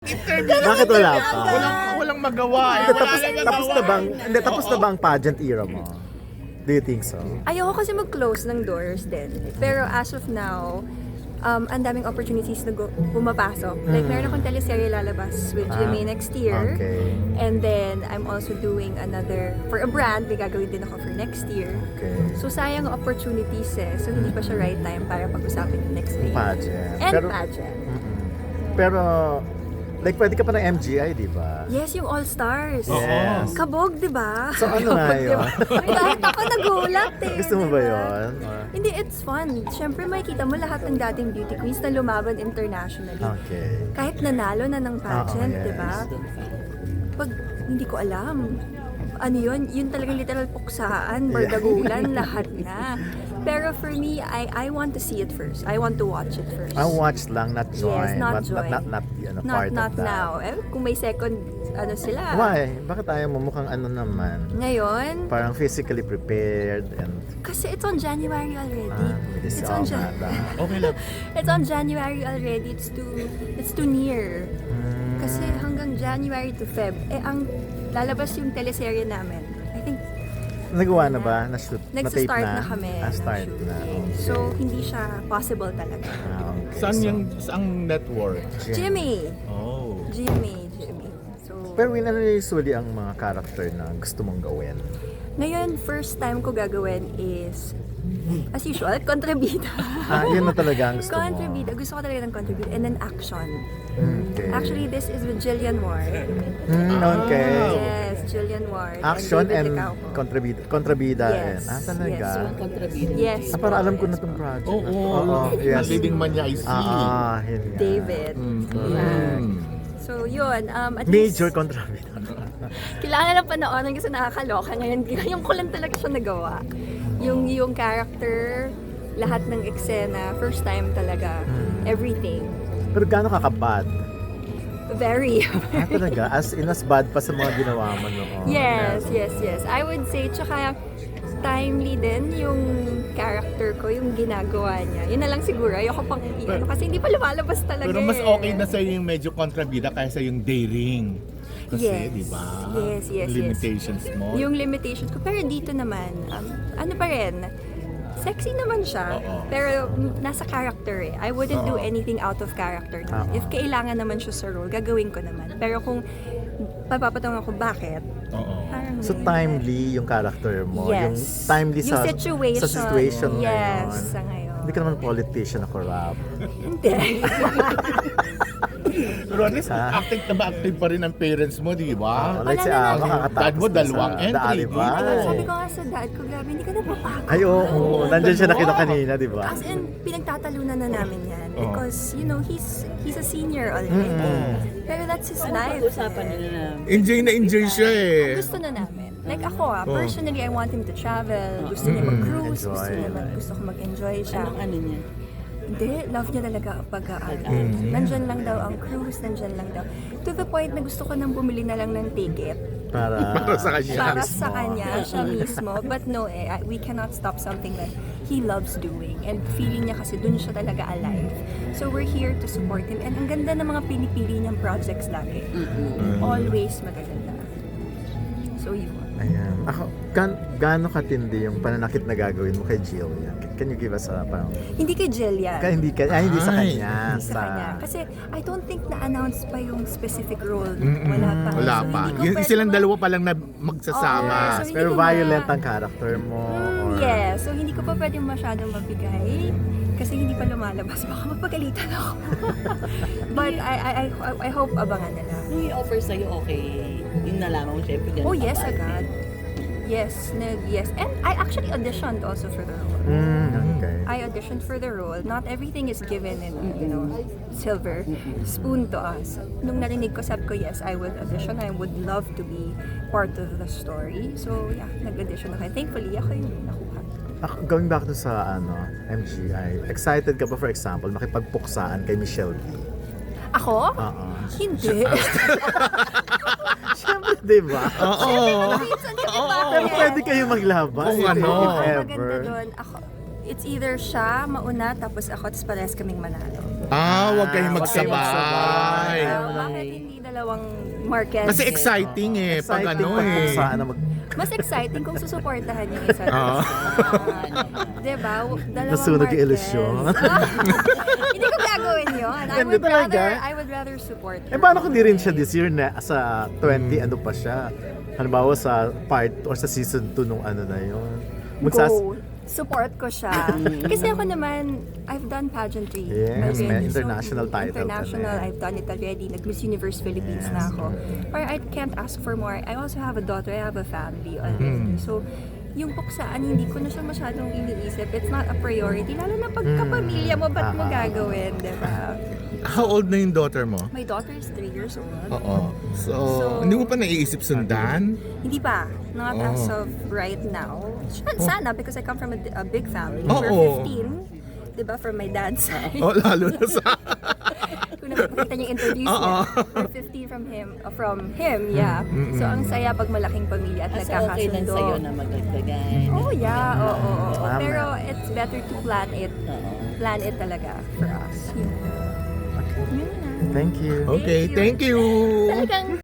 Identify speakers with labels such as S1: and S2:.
S1: Bakit wala pa?
S2: Walang magawa eh.
S1: Hindi,
S2: Wala
S1: tapos,
S2: nang
S1: tapos
S2: magawa
S1: na bang,
S2: eh.
S1: hindi, tapos na
S2: Oo.
S1: ba ang pageant era mo? Do you think so?
S3: Ayoko kasi mag-close ng doors din. Pero as of now, ang daming opportunities na pumapasok. Like, meron akong teleserye lalabas with GMA next year.
S1: Okay.
S3: And then, I'm also doing another, for a brand, may gagawin din ako for next year.
S1: Okay.
S3: So, sayang ang opportunities eh. So, hindi pa siya right time para pag-usapin yung next year.
S1: Pageant.
S3: And
S1: Pero,
S3: pageant.
S1: pero, like, pwede ka pa ng MGI, di ba?
S3: Yes, yung All Stars.
S1: Yes.
S3: Kabog, di ba?
S1: So, ano nga yun?
S3: Kahit ako nagulat eh.
S1: Gusto mo
S3: di
S1: ba yun?
S3: Hindi, it's fun. Siyempre, makikita mo lahat ng dating beauty queens na lumaban internationally.
S1: Okay.
S3: Kahit nanalo na ng pageant,
S1: Oo, yes.
S3: di ba? Pag hindi ko alam, ano yun? Yun talagang literal puksaan, bardagulan, lahat na. Pero for me, I want to see it first. I want to watch it first.
S1: I watch lang, not join.
S3: Yes, not join.
S1: Not part
S3: Not
S1: of that.
S3: now. Eh, kung may second, ano sila.
S1: Why? Bakit ayaw mo? Mukhang ano naman.
S3: Ngayon,
S1: Parang physically prepared and...
S3: kasi it's on January already.
S1: It's
S3: on
S2: Okay lang.
S3: It's on January already. It's too near. Kasi hanggang January to Feb, ang lalabas yung teleserye namin. I think
S1: Nagawa na ba? Na-shoot? Na-tape
S3: nagsa-start na kami.
S1: start
S3: shoot.
S1: na. Okay.
S3: So, hindi siya possible talaga.
S1: Okay.
S2: Saan
S1: So,
S2: yung saang network?
S3: Jimmy!
S2: Oh.
S3: Jimmy. So,
S1: Pero ano usually ang mga character na gusto mong gawin?
S3: ngayon, first time ko gagawin is, as usual, kontrabida.
S1: Yun na talaga ang gusto mo.
S3: Kontrabida. Gusto ko talaga ng kontrabida. And then action.
S1: Okay.
S3: Actually, this is with Jillian Ward.
S1: Okay.
S3: Yes, Jillian Ward.
S1: Action
S3: David
S1: and
S3: Licauco.
S1: kontrabida.
S3: Yes.
S1: Talaga?
S3: Yes.
S1: Para alam ko na itong project.
S2: Oo.
S1: Yes.
S2: Ang leading man niya ay si...
S1: Yun nga.
S3: David. Yeah. So, yun. At
S1: Major
S3: least,
S1: kontrabida.
S3: kailangan lang panoorin kasi nakakaloka. Ngayon, yung ko lang talaga siya nagawa. Yung character, lahat ng eksena, first time talaga. Everything.
S1: Pero gaano kakabad?
S3: Very.
S1: Talaga? As bad pa sa mga ginawa mo noon.
S3: Yes. I would say, tsaka timely din yung character ko, yung ginagawa niya. Yun na lang siguro. Ayoko pang i-ano kasi hindi pa lumalabas talaga.
S2: Pero mas
S3: eh.
S2: okay na sa'yo yung medyo kontrabida kaysa yung daring. Kasi,
S3: Yes.
S2: di ba?
S3: Yes.
S2: Limitations mo.
S3: Yung limitations ko. Pero dito naman, ano pa rin, sexy naman siya.
S2: Oo.
S3: Pero nasa character eh. I wouldn't do anything out of character.
S1: Oo.
S3: If kailangan naman siya sa role, gagawin ko naman. Pero kung papapatanong ako bakit,
S2: Oo.
S3: parang
S1: So timely yung character mo.
S3: Yes.
S1: Yung timely
S3: Yung
S1: sa situation
S3: Yes,
S1: ngayon.
S3: sa ngayon.
S1: Hindi ka naman politician na corrupt.
S3: Hindi.
S2: Pero at least, active na ba active pa rin ang parents mo, di ba?
S1: Like si
S3: Wala na.
S1: makakatapos
S2: Dad mo,
S1: na
S2: dalawang
S1: sa
S2: entry,
S1: Dali ba?
S2: di ba?
S3: Sabi ko nga sa dad ko, grabe, hindi ka na papagod.
S1: Ay, oo. Nandyan siya nakita kanina, di ba?
S3: As in, pinagtatalunan na namin yan.
S2: Oh.
S3: Because, you know, he's a senior already. Pero that's his life.
S4: Pag-usapan nila na
S2: Enjoy na enjoy siya eh.
S3: Gusto na namin. Like ako personally, I want him to travel. Gusto niya mag-cruise. Gusto ko mag-enjoy siya.
S4: anong ano niya.
S3: Hindi, love niya talaga ang pag-aaral. Nandyan lang daw ang cruise, nandyan lang daw. To the point na gusto ko nang bumili na lang ng ticket
S1: Para
S2: sa kanya.
S3: para sa kanya, siya mismo. But no we cannot stop something that he loves doing. And feeling niya kasi dun siya talaga alive. So we're here to support him. And ang ganda ng mga pinipili niyang projects lagi. Always magaganda. So yun.
S1: Ayan. Ako, gaano katindi yung pananakit na gagawin mo kay Jillian? Can you give us a parang...
S3: Hindi kay Jillian.
S1: Hindi sa
S2: Ay.
S1: kanya.
S3: Hindi sa kanya. Kasi I don't think na-announce pa yung specific role. Wala pa.
S2: Wala
S3: So,
S2: pa.
S3: hindi ko
S2: Yung
S3: pwede
S2: silang
S3: ma-
S2: dalawa pa lang na magsasama.
S3: Oo. So, hindi
S1: Pero
S3: ko
S1: violent ang character mo. or-
S3: Yeah, so hindi ko pa pwedeng masyadong mabigay kasi hindi pa lumalabas. Baka mapagalitan ako. But I hope abangan nila.
S4: Nung i-offer sa'yo, okay, yung nalaman mo, syempre, ganun
S3: Oh yes,
S4: ka ba?
S3: agad. Yes. And I actually auditioned also for the role.
S1: Okay.
S3: I auditioned for the role. Not everything is given in, silver spoon to us. Nung narinig ko, sabi ko, yes, I would audition. I would love to be part of the story. So, yeah, nag-audition ako. Thankfully, ako yung nakuha.
S1: Going back to sa MGI, excited ka ba for example makipagpuksaan kay Michelle B?
S3: Ako?
S1: Oo.
S3: Hindi.
S1: Siyempre, di ba?
S2: Oo.
S3: Minsan kasi
S1: Pero pwede kayo maglaban.
S2: Kung ano.
S1: If
S3: Ang
S1: ever.
S3: maganda doon, it's either siya mauna tapos ako tapos parehas kaming manalo.
S2: Huwag kayong
S1: Huwag kayong
S2: magsabay.
S3: Bakit hindi dalawang Marquez?
S2: Kasi exciting eh, pag
S1: Exciting
S2: ano
S1: pagpuksaan na
S3: Mas exciting kung susuportahan yung isa't
S2: Oo.
S3: isa. Diba? Dalawang
S1: Nasunog yung
S3: Marquez.
S1: ilusyon.
S3: Hindi ko gagawin yun.
S1: Hindi talaga.
S3: I would rather support her.
S1: Paano kung di rin siya this year na sa 20 ano pa siya? Halimbawa sa part or sa season 2 nung ano na yun.
S3: Go. Support ko siya. Kasi ako naman, I've done pageantry.
S1: Yes,
S3: already.
S1: may international title ka
S3: International,
S1: na.
S3: I've done it already. Nag-Miss Universe Philippines na ako. Or I can't ask for more. I also have a daughter, I have a family already. So, yung puksaan, hindi ko na siya masyadong iniisip. It's not a priority. Lalo na pagkapamilya mo, ba't mo gagawin, diba?
S2: How old na yung daughter mo?
S3: My daughter is 3 years old.
S2: Oo. So,
S3: So-
S2: hindi mo pa naiisip sundan?
S3: Hindi pa. Not
S2: Oh.
S3: as of right now. Sana, because I come from a big family.
S2: Oo.
S3: We're 15. Diba? From my dad's side.
S2: Oh, lalo na sa...
S3: Kung nakikita niyo yung interviews niya. We're 15 from him, yeah. So, ang saya pag malaking pamilya at
S4: So, okay lang
S3: nagkakasundo.
S4: sa'yo na magdagdagan.
S3: Oh, yeah. Oo.
S1: Tama.
S3: Pero it's better to plan it.
S4: Oo.
S3: Plan it talaga for us. Yun na.
S1: Thank you.
S2: Okay, thank you.
S3: Talagang